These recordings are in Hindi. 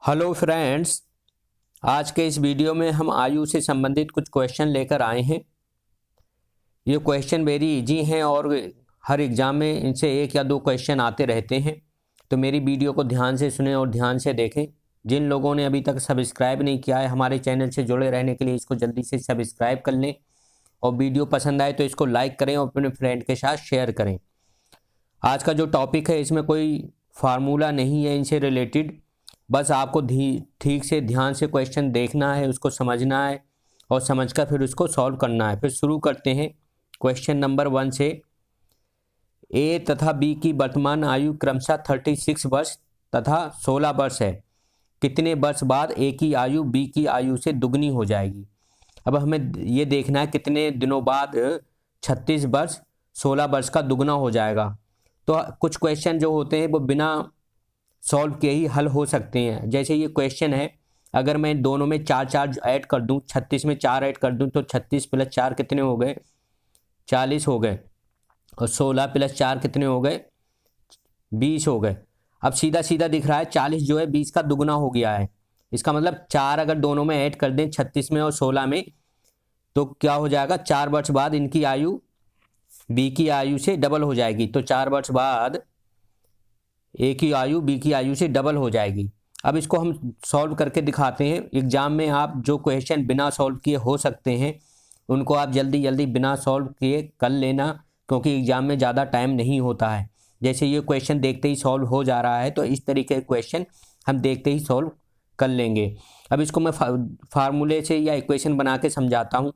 हेलो फ्रेंड्स, आज के इस वीडियो में हम आयु से संबंधित कुछ क्वेश्चन लेकर आए हैं। ये क्वेश्चन वेरी इजी हैं और हर एग्ज़ाम में इनसे एक या दो क्वेश्चन आते रहते हैं। तो मेरी वीडियो को ध्यान से सुनें और ध्यान से देखें। जिन लोगों ने अभी तक सब्सक्राइब नहीं किया है हमारे चैनल से जुड़े रहने के लिए इसको जल्दी से सब्सक्राइब कर लें और वीडियो पसंद आए तो इसको लाइक करें और अपने फ्रेंड के साथ शेयर करें। आज का जो टॉपिक है इसमें कोई फार्मूला नहीं है इनसे रिलेटेड, बस आपको ठीक से ध्यान से क्वेश्चन देखना है, उसको समझना है और समझकर फिर उसको सॉल्व करना है। फिर शुरू करते हैं क्वेश्चन नंबर 1 से। ए तथा बी की वर्तमान आयु क्रमशः 36 वर्ष तथा 16 वर्ष है। कितने वर्ष बाद ए की आयु बी की आयु से दुगनी हो जाएगी। अब हमें ये देखना है कितने दिनों बाद 36 वर्ष 16 वर्ष का दुगना हो जाएगा। तो कुछ क्वेश्चन जो होते हैं वो बिना सॉल्व के ही हल हो सकते हैं। जैसे ये क्वेश्चन है, अगर मैं दोनों में 4 ऐड कर दूं, 36 में 4 ऐड कर दूं तो 36 प्लस 4 कितने हो गए, 40 हो गए। और 16 प्लस 4 कितने हो गए, 20 हो गए। अब सीधा सीधा दिख रहा है 40 जो है 20 का दुगना हो गया है। इसका मतलब 4 अगर दोनों में ऐड कर दें 36 में और 16 में तो क्या हो जाएगा, 4 वर्ष बाद इनकी आयु बी की आयु से डबल हो जाएगी। तो 4 वर्ष बाद ए की आयु बी की आयु से डबल हो जाएगी। अब इसको हम सॉल्व करके दिखाते हैं। एग्जाम में आप जो क्वेश्चन बिना सॉल्व किए हो सकते हैं उनको आप जल्दी जल्दी बिना सॉल्व किए कर लेना, क्योंकि एग्जाम में ज़्यादा टाइम नहीं होता है। जैसे ये क्वेश्चन देखते ही सॉल्व हो जा रहा है तो इस तरीके के क्वेश्चन हम देखते ही सॉल्व कर लेंगे। अब इसको मैं फार्मूले से या इक्वेशन बना के समझाता हूँ।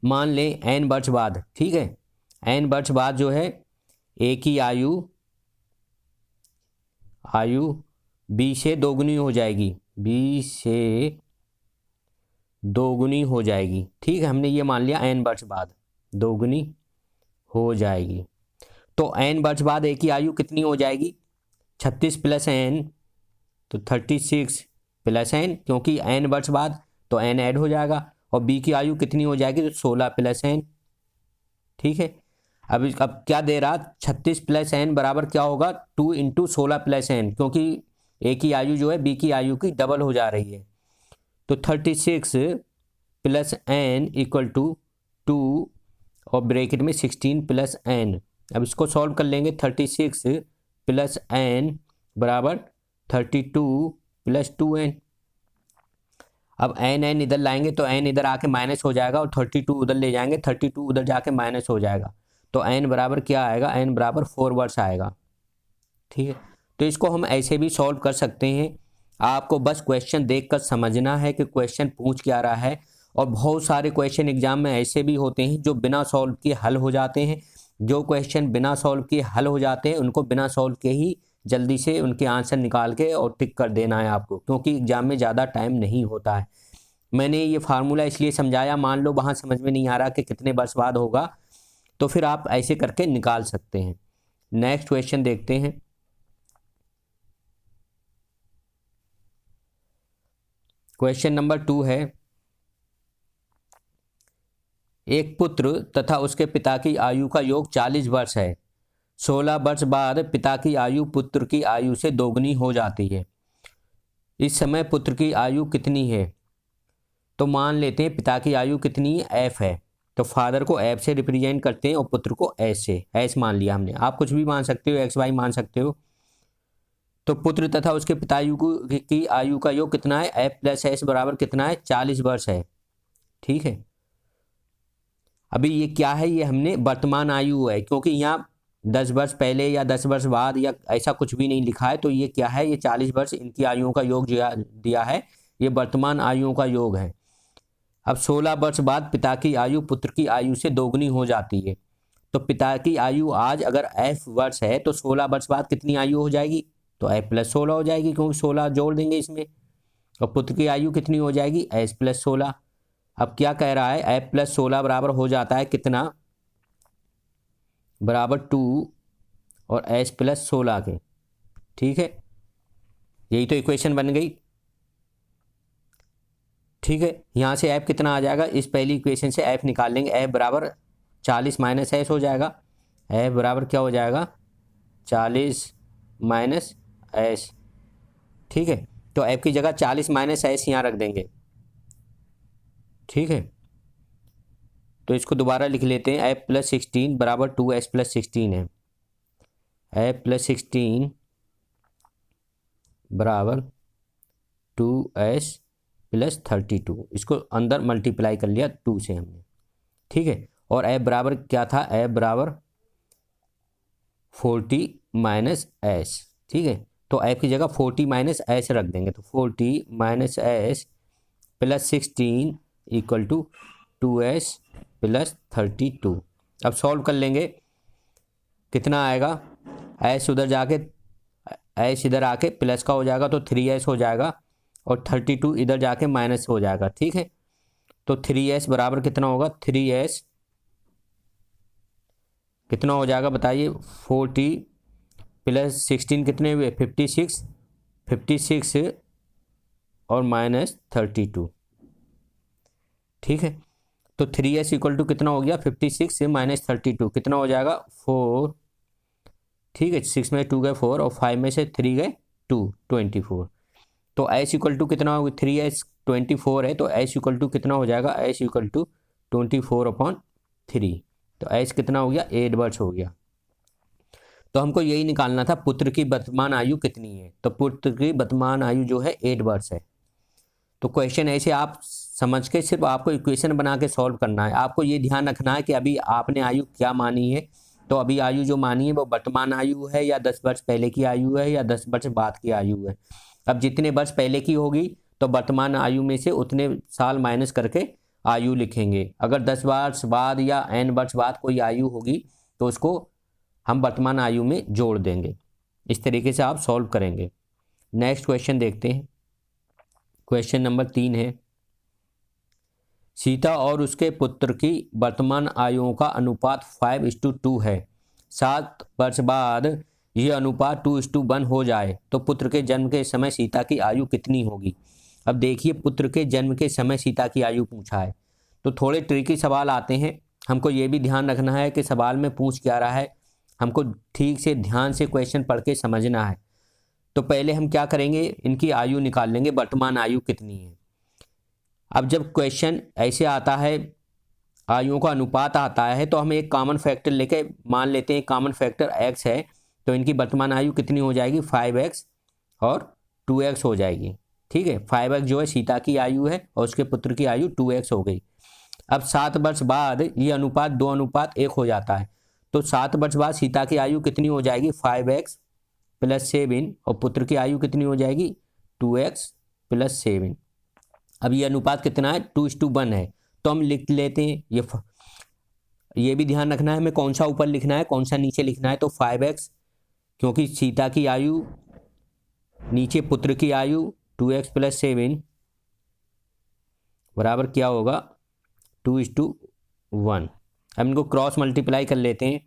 मान लें n वर्ष बाद, ठीक है, n वर्ष बाद जो है ए की आयु बी से दोगुनी हो जाएगी, बी से दोगुनी हो जाएगी। ठीक है, हमने ये मान लिया n वर्ष बाद दोगुनी हो जाएगी। तो n वर्ष बाद ए की आयु कितनी हो जाएगी, 36 प्लस n तो 36 प्लस n, क्योंकि n वर्ष बाद तो n ऐड हो जाएगा। और बी की आयु कितनी हो जाएगी, तो 16 प्लस n। ठीक है, अब क्या दे रहा, 36 प्लस n बराबर क्या होगा, 2 इंटू 16 प्लस n, क्योंकि ए की आयु जो है बी की आयु की डबल हो जा रही है। तो 36 प्लस n इक्वल टू 2 और ब्रैकेट में 16 प्लस n। अब इसको सॉल्व कर लेंगे। 36 प्लस n बराबर 32 प्लस 2n। अब n इधर लाएंगे तो n इधर आके माइनस हो जाएगा और 32 उधर ले जाएंगे, 32 उधर जाके माइनस हो जाएगा। तो n बराबर क्या आएगा, n बराबर 4 वर्ष आएगा। ठीक है, तो इसको हम ऐसे भी सॉल्व कर सकते हैं। आपको बस क्वेश्चन देखकर समझना है कि क्वेश्चन पूछ क्या रहा है। और बहुत सारे क्वेश्चन एग्जाम में ऐसे भी होते हैं जो बिना सॉल्व किए हल हो जाते हैं। जो क्वेश्चन बिना सॉल्व किए हल हो जाते हैं उनको बिना सॉल्व के ही जल्दी से उनके आंसर निकाल के और टिक कर देना है आपको, क्योंकि एग्जाम में ज़्यादा टाइम नहीं होता है। मैंने ये फार्मूला इसलिए समझाया, मान लो वहाँ समझ में नहीं आ रहा कि कितने वर्ष बाद होगा तो फिर आप ऐसे करके निकाल सकते हैं। नेक्स्ट क्वेश्चन देखते हैं। क्वेश्चन नंबर 2 है, एक पुत्र तथा उसके पिता की आयु का योग 40 वर्ष है। 16 वर्ष बाद पिता की आयु पुत्र की आयु से दोगुनी हो जाती है। इस समय पुत्र की आयु कितनी है। तो मान लेते हैं पिता की आयु कितनी है, f है, तो फादर को f से रिप्रेजेंट करते हैं और पुत्र को s से, s मान लिया हमने। आप कुछ भी मान सकते हो, x y मान सकते हो। तो पुत्र तथा उसके पिता की आयु का योग कितना है, f प्लस s बराबर कितना है, 40 वर्ष है। ठीक है, अभी ये क्या है, ये हमने वर्तमान आयु है, क्योंकि यहाँ 10 वर्ष पहले या 10 वर्ष बाद या ऐसा कुछ भी नहीं लिखा है। तो ये क्या है, ये 40 वर्ष इनकी आयुओं का योग दिया है, ये वर्तमान आयुओं का योग है। अब 16 वर्ष बाद पिता की आयु पुत्र की आयु से दोगुनी हो जाती है। तो पिता की आयु आज अगर f वर्ष है तो 16 वर्ष बाद कितनी आयु हो जाएगी, तो f प्लस 16 हो जाएगी, क्योंकि 16 जोड़ देंगे इसमें। और पुत्र की आयु कितनी हो जाएगी, s प्लस 16। अब क्या कह रहा है, f प्लस 16 बराबर हो जाता है कितना, बराबर 2 और s प्लस 16 के। ठीक है, यही तो इक्वेशन बन गई। ठीक है, यहाँ से f कितना आ जाएगा, इस पहली इक्वेशन से f निकाल लेंगे। f बराबर 40 माइनस s हो जाएगा। f बराबर क्या हो जाएगा, 40 माइनस s। ठीक है, तो f की जगह 40 माइनस एस यहाँ रख देंगे, ठीक है। तो इसको दोबारा लिख लेते हैं, f प्लस 16 बराबर 2s प्लस 16 है। f प्लस 16 बराबर 2s प्लस 32, इसको अंदर मल्टीप्लाई कर लिया 2 से हमने, ठीक है। और f बराबर क्या था, f बराबर 40 माइनस एस, ठीक है। तो f की जगह 40 माइनस एस रख देंगे, तो 40 minus S plus 16 equal to 2s plus 32। अब सॉल्व कर लेंगे, कितना आएगा, s उधर जाके s इधर आके प्लस का हो जाएगा तो 3s हो जाएगा, और 32 इधर जाके माइनस हो जाएगा, ठीक है। तो 3s बराबर कितना होगा, 3s कितना हो जाएगा बताइए, 40 प्लस 16 कितने हुए, 56, 56 और माइनस 32, ठीक है। तो 3s इक्वल टू कितना हो गया, 56 से माइनस 32 कितना हो जाएगा, 4, ठीक है। 6 में 2 गए 4 और 5 में से 3 गए 2, 24। तो s इक्वल टू कितना होगा, 3s 24 है, तो s इक्वल टू कितना हो जाएगा, s इक्वल टू 24/3। तो s कितना हो गया, 8 वर्ष हो गया। तो हमको यही निकालना था, पुत्र की वर्तमान आयु कितनी है। तो पुत्र की वर्तमान आयु जो है 8 वर्ष है। तो क्वेश्चन ऐसे आप समझ के सिर्फ आपको इक्वेशन बना के सॉल्व करना है। आपको ये ध्यान रखना है कि अभी आपने आयु क्या मानी है। तो अभी आयु जो मानी है वो वर्तमान आयु है, या 10 वर्ष पहले की आयु है, या 10 वर्ष बाद की आयु है। अब जितने वर्ष पहले की होगी तो वर्तमान आयु में से उतने साल माइनस करके आयु लिखेंगे। अगर 10 वर्ष बाद या n वर्ष बाद कोई आयु होगी तो उसको हम वर्तमान आयु में जोड़ देंगे। इस तरीके से आप सॉल्व करेंगे। नेक्स्ट क्वेश्चन देखते हैं। क्वेश्चन नंबर 3 है, सीता और उसके पुत्र की वर्तमान आयुओं का अनुपात 5:2 है। 7 वर्ष बाद यह अनुपात 2:1 हो जाए तो पुत्र के जन्म के समय सीता की आयु कितनी होगी। अब देखिए, पुत्र के जन्म के समय सीता की आयु पूछा है तो थोड़े ट्रिकी सवाल आते हैं। हमको ये भी ध्यान रखना है कि सवाल में पूछ क्या रहा है, हमको ठीक से ध्यान से क्वेश्चन पढ़ के समझना है। तो पहले हम क्या करेंगे, इनकी आयु निकाल लेंगे, वर्तमान आयु कितनी है। अब जब क्वेश्चन ऐसे आता है, आयुओं का अनुपात आता है, तो हम एक कॉमन फैक्टर लेके मान लेते हैं, कॉमन फैक्टर x है, तो इनकी वर्तमान आयु कितनी हो जाएगी, 5x और 2x हो जाएगी, ठीक है। 5x जो है सीता की आयु है और उसके पुत्र की आयु 2x हो गई। अब 7 वर्ष बाद ये अनुपात 2:1 हो जाता है, तो 7 वर्ष बाद सीता की आयु कितनी हो जाएगी, 5x प्लस 7, और पुत्र की आयु कितनी हो जाएगी, 2x प्लस 7। अब ये अनुपात कितना है, 2:1 है, तो हम लिख लेते हैं। ये भी ध्यान रखना है हमें कौन सा ऊपर लिखना है कौन सा नीचे लिखना है। तो 5x, क्योंकि सीता की आयु नीचे पुत्र की आयु 2x प्लस 7 बराबर क्या होगा, 2:1। हम इनको क्रॉस मल्टीप्लाई कर लेते हैं,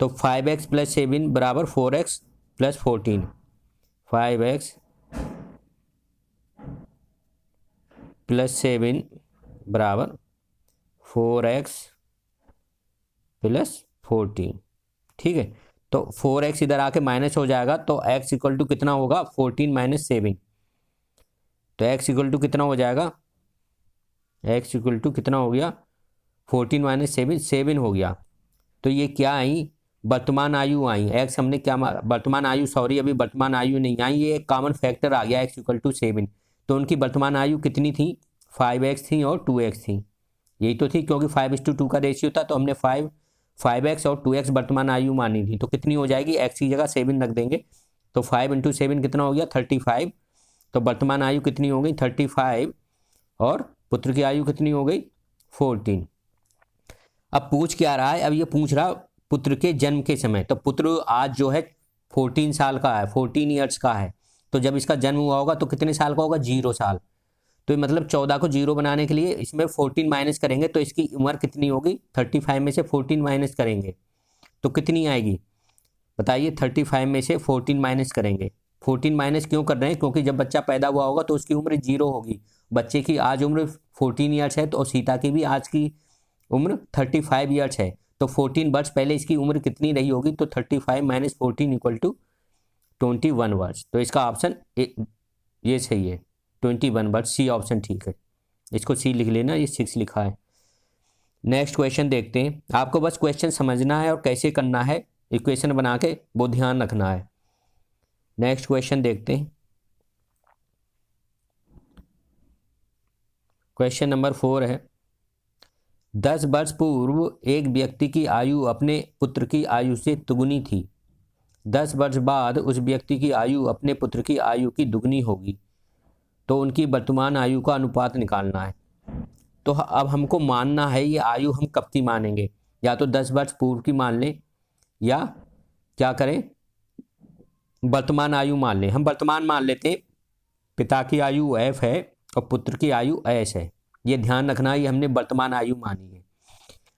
तो 5x प्लस 7 बराबर 4x प्लस 14। 5x प्लस 7 बराबर 4x प्लस 14, ठीक है। तो 4x इधर आके माइनस हो जाएगा, तो x इक्वल टू कितना होगा, 14 माइनस 7। तो x इक्वल टू कितना हो जाएगा, x इक्वल टू कितना हो गया, 14 माइनस 7, 7 हो गया। तो ये क्या आई, वर्तमान आयु आई। x हमने क्या, वर्तमान आयु, सॉरी अभी वर्तमान आयु नहीं आई, ये एक कॉमन फैक्टर आ गया x इक्वल टू 7। तो उनकी वर्तमान आयु कितनी थी, 5x थी और 2x थी, यही तो थी, क्योंकि 5:2 का रेशियो था, तो हमने 5x और 2x वर्तमान आयु मानी थी। तो कितनी हो जाएगी, x की जगह 7 रख देंगे, तो 5 × 7 कितना हो गया, 35। तो वर्तमान आयु कितनी हो गई, 35, और पुत्र की आयु कितनी हो गई, 14। अब पूछ क्या रहा है, अब ये पूछ रहा पुत्र के जन्म के समय। तो पुत्र आज जो है 14 साल का है, 14 ईयर्स का है। तो जब इसका जन्म हुआ होगा तो कितने साल का होगा, 0 साल। तो मतलब 14 को 0 बनाने के लिए इसमें 14 माइनस करेंगे, तो इसकी उम्र कितनी होगी, 35 में से 14 माइनस करेंगे तो कितनी आएगी बताइए। 35 में से 14 माइनस करेंगे। 14 माइनस क्यों कर रहे हैं, क्योंकि जब बच्चा पैदा हुआ होगा तो उसकी उम्र 0 होगी। बच्चे की आज उम्र 14 ईयर्स है, तो सीता की भी आज की उम्र 35 ईयर्स है। तो 14 वर्ष पहले इसकी उम्र कितनी रही होगी, तो 35 माइनस 14 इक्वल टू 21 वर्ष। तो इसका ऑप्शन ये सही है 21, बट सी ऑप्शन ठीक है, इसको सी लिख लेना, ये 6 लिखा है। नेक्स्ट क्वेश्चन देखते हैं। आपको बस क्वेश्चन समझना है और कैसे करना है, इक्वेशन बना के वो ध्यान रखना है। नेक्स्ट क्वेश्चन देखते हैं। क्वेश्चन नंबर 4 है, 10 वर्ष पूर्व एक व्यक्ति की आयु अपने पुत्र की आयु से दुगुनी थी। 10 वर्ष बाद उस व्यक्ति की आयु अपने पुत्र की आयु की दुगनी होगी, तो उनकी वर्तमान आयु का अनुपात निकालना है। तो अब हमको मानना है ये आयु हम कब की मानेंगे, या तो 10 वर्ष पूर्व की मान लें या क्या करें वर्तमान आयु मान लें। हम वर्तमान मान लेते हैं, पिता की आयु f है और पुत्र की आयु s है, ये ध्यान रखना, ये हमने वर्तमान आयु मानी है।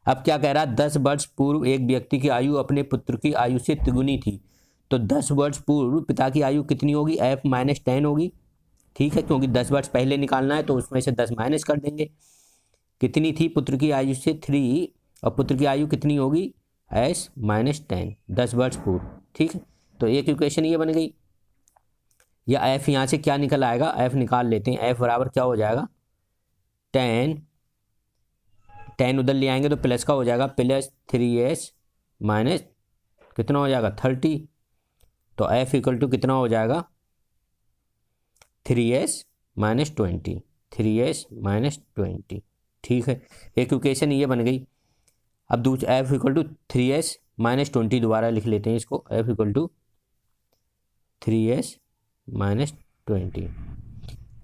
अब क्या कह रहा है, 10 वर्ष पूर्व एक व्यक्ति की आयु अपने पुत्र की आयु से तिगुनी थी, तो 10 वर्ष पूर्व पिता की आयु कितनी होगी, f माइनस 10 होगी, ठीक है, क्योंकि 10 वर्ष पहले निकालना है तो उसमें से 10 माइनस कर देंगे। कितनी थी पुत्र की आयु से 3, और पुत्र की आयु कितनी होगी s माइनस 10, 10 वर्ष पूर्व, ठीक है। तो एक इक्वेशन ये बन गई, या f यहाँ से क्या निकल आएगा, f निकाल लेते हैं, f बराबर क्या हो जाएगा 10 उधर ले आएंगे तो प्लस का हो जाएगा, प्लस 3s माइनस कितना हो जाएगा 30, तो f इक्वल टू कितना हो जाएगा 3s माइनस 20, 3s माइनस 20, ठीक है। एक इक्वेशन ये बन गई। अब दूसरा f equal to 3s minus 20 दोबारा लिख लेते हैं इसको, f equal to 3s minus 20।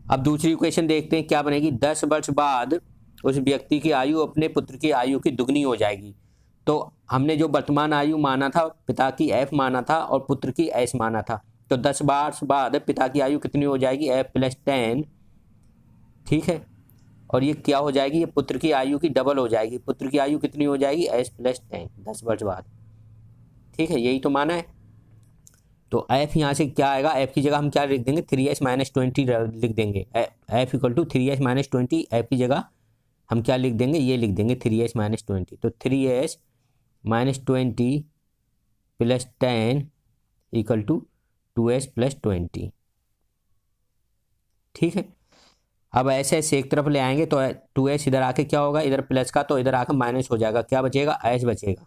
अब दूसरी इक्वेशन देखते हैं क्या बनेगी, 10 वर्ष बाद उस व्यक्ति की आयु अपने पुत्र की आयु की दुगनी हो जाएगी। तो हमने जो वर्तमान आयु माना था, पिता की f माना था और पुत्र की s माना था, तो 10 वर्ष बाद पिता की आयु कितनी हो जाएगी f प्लस 10, ठीक है, और ये क्या हो जाएगी, ये पुत्र की आयु की डबल हो जाएगी, पुत्र की आयु कितनी हो जाएगी s प्लस 10, 10 वर्ष बाद, ठीक है, यही तो माना है। तो f यहाँ से क्या आएगा, f की जगह हम क्या लिख देंगे 3s माइनस 20 लिख देंगे, f equal to 3s minus 20, f की जगह हम क्या लिख देंगे, ये लिख देंगे 3s माइनस 20, तो 3s minus 20 plus 10 equal to 2s plus 20, ठीक है। अब ऐसे ऐसे एक तरफ ले आएंगे तो 2s इधर आके क्या होगा, इधर प्लस का तो इधर आकर माइनस हो जाएगा, क्या बचेगा s बचेगा,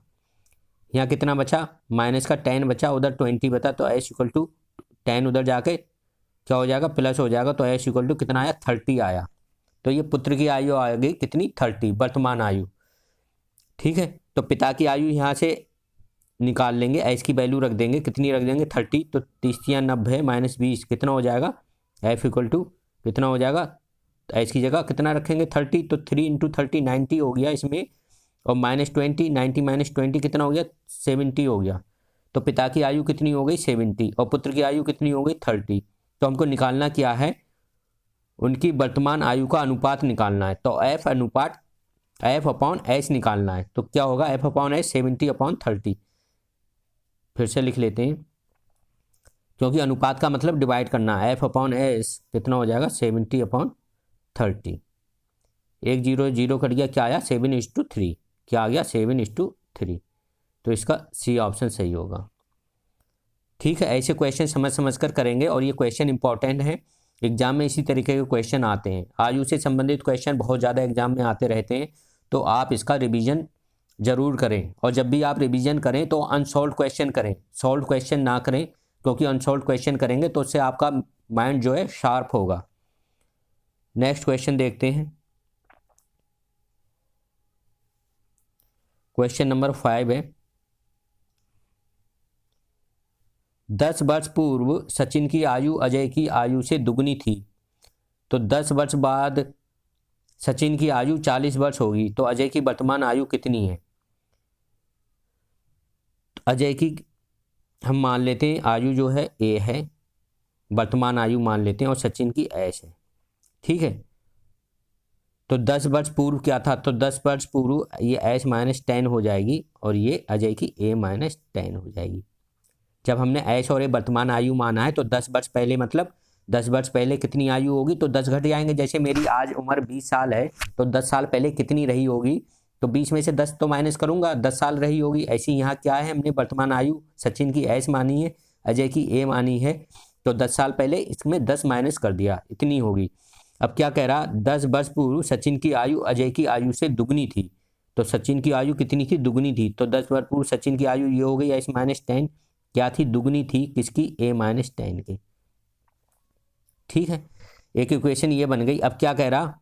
यहाँ कितना बचा माइनस का 10 बचा, उधर 20 बचा, तो s इक्वल टू 10 उधर जाके क्या हो जाएगा प्लस हो जाएगा, तो s इक्वल टू कितना आया 30 आया। तो ये पुत्र की आयु आ गई कितनी 30, वर्तमान आयु, ठीक है। तो पिता की आयु यहाँ से निकाल लेंगे, s की वैल्यू रख देंगे, कितनी रख देंगे 30, तो 30 या 90 माइनस 20 कितना हो जाएगा, f इक्वल टू कितना हो जाएगा, s की जगह कितना रखेंगे 30, तो 3 इंटू 30 90 हो गया इसमें, और माइनस 20 90 माइनस 20 कितना हो गया 70 हो गया। तो पिता की आयु कितनी हो गई 70 और पुत्र की आयु कितनी हो गई 30। तो हमको निकालना क्या है, उनकी वर्तमान आयु का अनुपात निकालना है। तो f अनुपात f अपॉन s निकालना है, तो क्या होगा f अपॉन s 70 अपॉन 30। फिर से लिख लेते हैं, क्योंकि अनुपात का मतलब डिवाइड करना है। f अपॉन s कितना हो जाएगा 70 अपॉन 30, 1 0 0 कट गया, क्या आया 7:3, क्या आ गया 7:3, तो इसका सी ऑप्शन सही होगा, ठीक है। ऐसे क्वेश्चन समझ कर करेंगे और ये क्वेश्चन इंपॉर्टेंट है, एग्जाम में इसी तरीके के क्वेश्चन आते हैं। आयु से संबंधित क्वेश्चन बहुत ज़्यादा एग्जाम में आते रहते हैं, तो आप इसका रिवीजन ज़रूर करें। और जब भी आप रिवीजन करें तो अनसॉल्व क्वेश्चन करें, सॉल्व क्वेश्चन ना करें, क्योंकि अनसॉल्व क्वेश्चन करेंगे तो उससे आपका माइंड जो है शार्प होगा। नेक्स्ट क्वेश्चन देखते हैं, क्वेश्चन नंबर 5 है, 10 वर्ष पूर्व सचिन की आयु अजय की आयु से दुगनी थी, तो 10 वर्ष बाद सचिन की आयु 40 वर्ष होगी, तो अजय की वर्तमान आयु कितनी है। अजय की हम मान लेते हैं आयु जो है a है, वर्तमान आयु मान लेते हैं, और सचिन की s है, ठीक है। तो 10 वर्ष पूर्व क्या था, तो 10 वर्ष पूर्व ये s माइनस 10 हो जाएगी और ये अजय की a माइनस 10 हो जाएगी। जब हमने s और a वर्तमान आयु माना है तो 10 वर्ष पहले मतलब 10 वर्ष पहले कितनी आयु होगी, तो 10 घट जाएंगे। जैसे मेरी आज उम्र 20 साल है तो 10 साल पहले कितनी रही होगी, तो 20 में से 10 तो माइनस करूंगा, 10 साल रही होगी। ऐसी यहाँ क्या है, हमने वर्तमान आयु सचिन की s मानी है, अजय की a मानी है, तो 10 साल पहले इसमें 10 माइनस कर दिया, इतनी होगी। अब क्या कह रहा, 10 वर्ष पूर्व सचिन की आयु अजय की आयु से दुगनी थी। तो सचिन की आयु कितनी थी, दुगनी थी। तो 10 वर्ष पूर्व सचिन की आयु ये हो गई S माइनस 10, क्या थी, दुगनी थी किसकी, A माइनस 10 की। ठीक है, एक इक्वेशन ये बन गई। अब क्या कह रहा,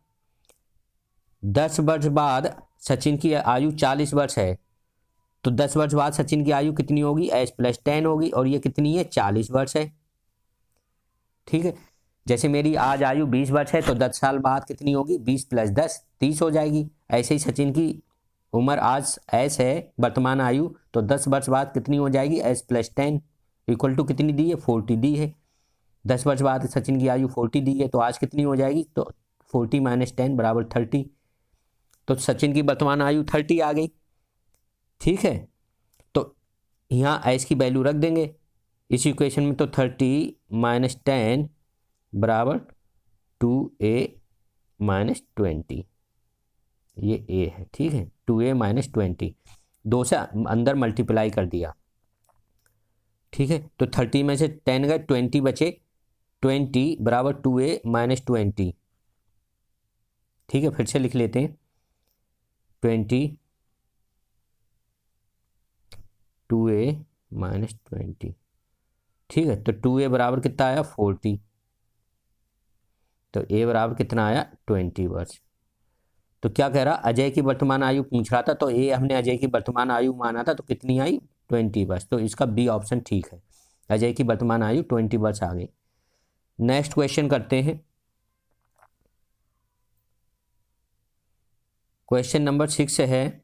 10 वर्ष बाद सचिन की आयु 40 वर्ष है, तो 10 वर्ष बाद सचिन की आयु कितनी होगी, S प्लस 10 होगी, और ये कितनी है, 40 वर्ष है। ठीक है, जैसे मेरी आज आयु 20 वर्ष है तो 10 साल बाद कितनी होगी, 20 प्लस 10 30 हो जाएगी। ऐसे ही सचिन की उम्र आज S है, वर्तमान आयु, तो 10 वर्ष बाद कितनी हो जाएगी, S प्लस 10 इक्वल टू कितनी दी है, 40 दी है। 10 वर्ष बाद सचिन की आयु 40 दी है, तो आज कितनी हो जाएगी, तो 40 माइनस 10 बराबर 30। तो सचिन की वर्तमान आयु 30 आ गई। ठीक है, तो यहाँ S की वैल्यू रख देंगे इस इक्वेशन में। तो 30 माइनस 10 बराबर 2A माइनस 20, ये A है। ठीक है, 2A माइनस 20, 2 से अंदर मल्टीप्लाई कर दिया। ठीक है, तो 30 में से 10 गए, 20 बचे, 20 बराबर 2A माइनस 20। ठीक है, फिर से लिख लेते हैं, 20 2A माइनस 20। ठीक है, तो 2A बराबर कितना आया, 40, तो A बराबर कितना आया, 20 वर्ष। तो क्या कह रहा, अजय की वर्तमान आयु पूछ रहा था, तो A हमने अजय की वर्तमान आयु माना था, तो कितनी आई, 20 वर्ष। तो इसका B ऑप्शन ठीक है, अजय की वर्तमान आयु 20 वर्ष आ गई। नेक्स्ट क्वेश्चन करते हैं, क्वेश्चन नंबर 6 है,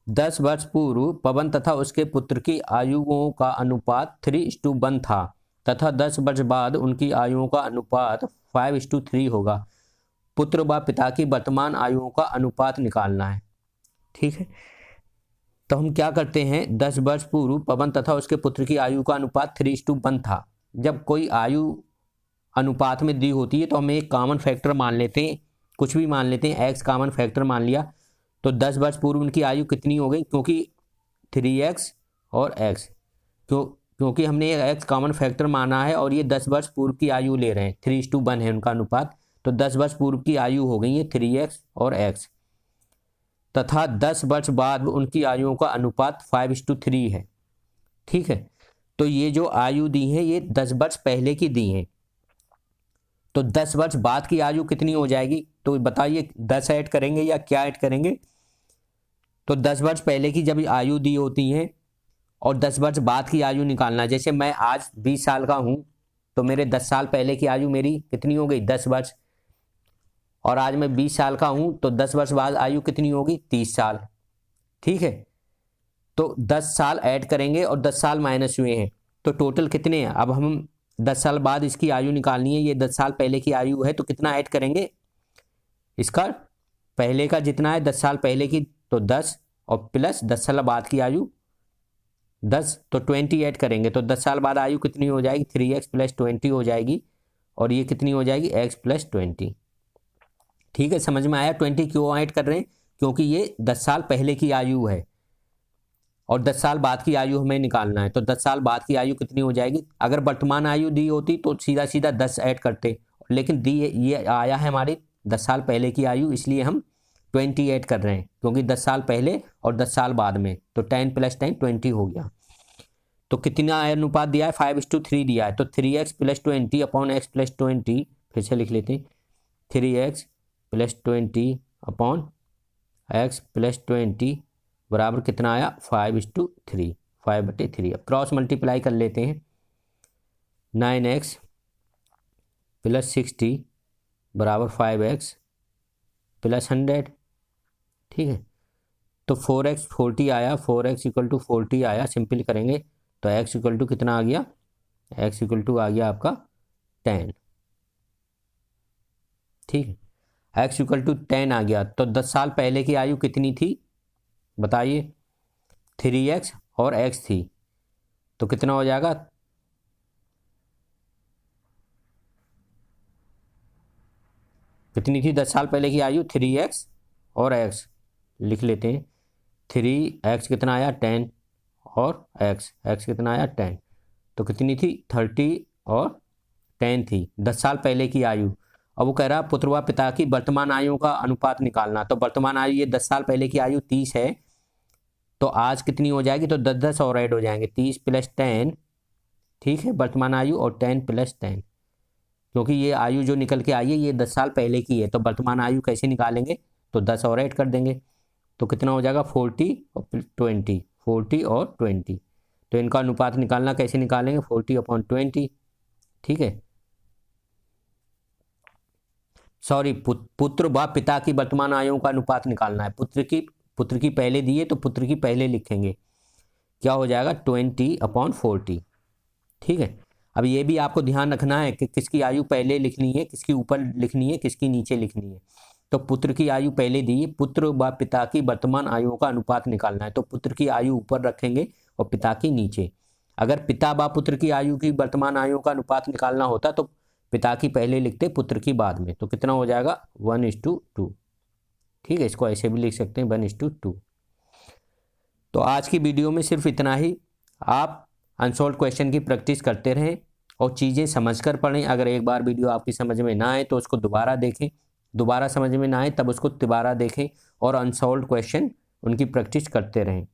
10 वर्ष पूर्व पवन तथा उसके पुत्र की आयुओं का अनुपात 3:1 था तथा 10 वर्ष बाद उनकी आयुओं का अनुपात 5:3 होगा। पुत्र व पिता की वर्तमान आयुओं का अनुपात निकालना है। ठीक है, तो हम क्या करते हैं, 10 वर्ष पूर्व पवन तथा उसके पुत्र की आयु का अनुपात 3:1 था। जब कोई आयु अनुपात में दी होती है तो हम एक कॉमन फैक्टर मान लेते हैं, कुछ भी मान लेते हैं, x कॉमन फैक्टर मान लिया। तो 10 वर्ष पूर्व उनकी आयु कितनी हो गई, क्योंकि 3x और x, क्योंकि हमने ये x कॉमन फैक्टर माना है और ये 10 वर्ष पूर्व की आयु ले रहे हैं, 3:1 है उनका अनुपात। तो 10 वर्ष पूर्व की आयु हो गई है 3x और x, तथा 10 वर्ष बाद उनकी आयुओं का अनुपात 5:3 है। ठीक है, तो ये जो आयु दी है ये 10 वर्ष पहले की दी है। तो 10 वर्ष बाद की आयु कितनी हो जाएगी, तो बताइए 10 ऐड करेंगे या क्या ऐड करेंगे। तो 10 वर्ष पहले की जब आयु दी होती है और 10 वर्ष बाद की आयु निकालना, जैसे मैं आज 20 साल का हूं तो मेरे 10 साल पहले की आयु मेरी कितनी हो गई, 10 वर्ष, और आज मैं 20 साल का हूं तो 10 वर्ष बाद आयु कितनी होगी, 30 साल। ठीक है, तो 10 साल ऐड करेंगे और 10 साल माइनस हुए हैं, तो टोटल कितने हैं। अब हम 10 साल बाद इसकी आयु निकालनी है, ये 10 साल पहले की आयु है, तो कितना ऐड करेंगे, इसका पहले का जितना है 10 साल पहले की तो 10 और प्लस 10 साल बाद की आयु 10, तो 20 ऐड करेंगे। तो 10 साल बाद आयु कितनी हो जाएगी, 3x प्लस 20 हो जाएगी, और ये कितनी हो जाएगी, x प्लस 20। ठीक है, समझ में आया। 20 क्यों ऐड कर रहे हैं, क्योंकि ये 10 साल पहले की आयु है और 10 साल बाद की आयु हमें निकालना है। तो 10 साल बाद की आयु कितनी हो जाएगी, अगर वर्तमान आयु दी होती तो सीधा सीधा 10 ऐड करते, लेकिन दी ये आया है हमारी 10 साल पहले की आयु, इसलिए हम 20 ऐड कर रहे हैं, क्योंकि 10 साल पहले और 10 साल बाद में, तो 10 प्लस 10 20 हो गया। तो कितना अनुपात दिया है, 5:3 दिया है। तो 3x plus 20 upon x plus 20, फिर से लिख लेते हैं, 3x plus 20 upon x plus 20 बराबर कितना आया, 5:3, 5/3। अब क्रॉस मल्टीप्लाई कर लेते हैं, 9x प्लस 60 बराबर 5x प्लस 100। ठीक है, तो 4x 40 आया, 4x इक्वल टू 40 आया, सिंपल करेंगे तो x इक्वल टू कितना आ गया, x इक्वल टू आ गया आपका 10। ठीक है, x इक्वल टू 10 आ गया। तो 10 साल पहले की आयु कितनी थी बताइए, 3x और x थी, तो कितना हो जाएगा, कितनी थी 10 साल पहले की आयु, 3x और x लिख लेते हैं, 3x कितना आया 10 और x कितना आया 10, तो कितनी थी 30 और 10 थी, 10 साल पहले की आयु। अब वो कह रहा पुत्र व पिता की वर्तमान आयु का अनुपात निकालना। तो वर्तमान आयु ये 10 साल पहले की आयु 30 है, तो आज कितनी हो जाएगी, तो 10 और ऐड हो जाएंगे, 30 + 10, ठीक है, वर्तमान आयु और 10 + 10, क्योंकि ये आयु जो निकल के आई है ये 10 साल पहले की है, तो वर्तमान आयु कैसे निकालेंगे, तो 10 और ऐड कर देंगे, तो कितना हो जाएगा 40 और 20, 40 और 20। तो इनका अनुपात निकालना कैसे निकालेंगे, 40/20, ठीक है। सॉरी, पुत्र व पिता की वर्तमान आयु का अनुपात निकालना है। पुत्र की पहले दी है तो पुत्र की पहले लिखेंगे, क्या हो जाएगा 20/40, ठीक है। अब ये भी आपको ध्यान रखना है कि किसकी आयु पहले लिखनी है, किसकी ऊपर लिखनी है, किसकी नीचे लिखनी है। तो पुत्र की आयु पहले दी है, पुत्र व पिता की वर्तमान आयु का अनुपात निकालना है, तो पुत्र की आयु ऊपर रखेंगे और पिता की नीचे। अगर पिता व पुत्र की आयु की वर्तमान आयु का अनुपात निकालना होता तो पिता की पहले लिखते, पुत्र की बाद में, तो कितना हो जाएगा 1:2, ठीक है। इसको ऐसे भी लिख सकते हैं 1:2। तो आज की वीडियो में सिर्फ इतना ही। आप अनसॉल्व क्वेश्चन की प्रैक्टिस करते रहें और चीज़ें समझकर पढ़ें। अगर एक बार वीडियो आपकी समझ में ना आए तो उसको दोबारा देखें, दोबारा समझ में ना आए तब उसको दोबारा देखें और अनसॉल्व क्वेश्चन उनकी प्रैक्टिस करते रहें।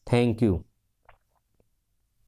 Thank you.